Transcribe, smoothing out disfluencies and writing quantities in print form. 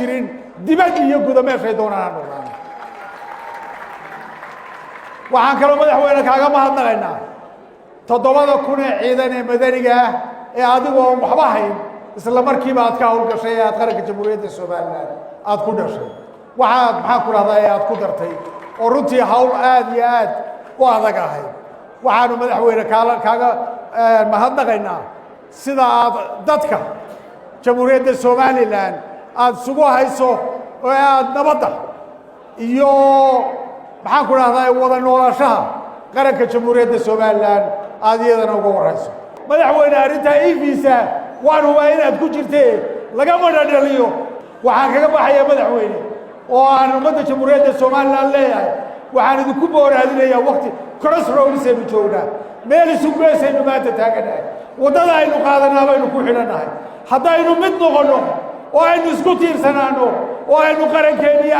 jirin dibad iyo guda meeshay doonaan noqdaan waxaan kaloo madaxweyne kaaga mahadnaqaynaa 7,000 ciidan ee madaniga ah ee adigoo waxba hayn isla markiiba aad ka howlgashay ee aad qaranka jamhuuriyadda Soomaaliland aad ku dhashay waxaad maxaan ku rahdaa aad ku dartay oo runtii hawl aad iyo aad u adag ahayd waxaanu madaxweyne kaaga mahadnaqaynaa sida aad dadka jamhuuriyadda Soomaaliland aad sugu hayso oo aad nabadda iyo maxaan ku rahdaa wada noolaanshaha qaranka jamhuuriyadda Soomaaliland aad iyadana uga warayso madaxweyne arrinta visa waan hubaa inaad ku jirtee lagama dhaliyo waxaan kaga baxaya madaxweyne oo aan ummadda jamhuuriyadda Soomaaliland leeyahay waxaan idinku booraadsanayaa waqti crossroads aynu joognaa meel isugu beesaynu maanta taaganahay waddada aynu qaadanaa baynu ku xidhannahay haddaynu mid noqonno oo aynu isku tiirsanaano oo aynu qarankeennii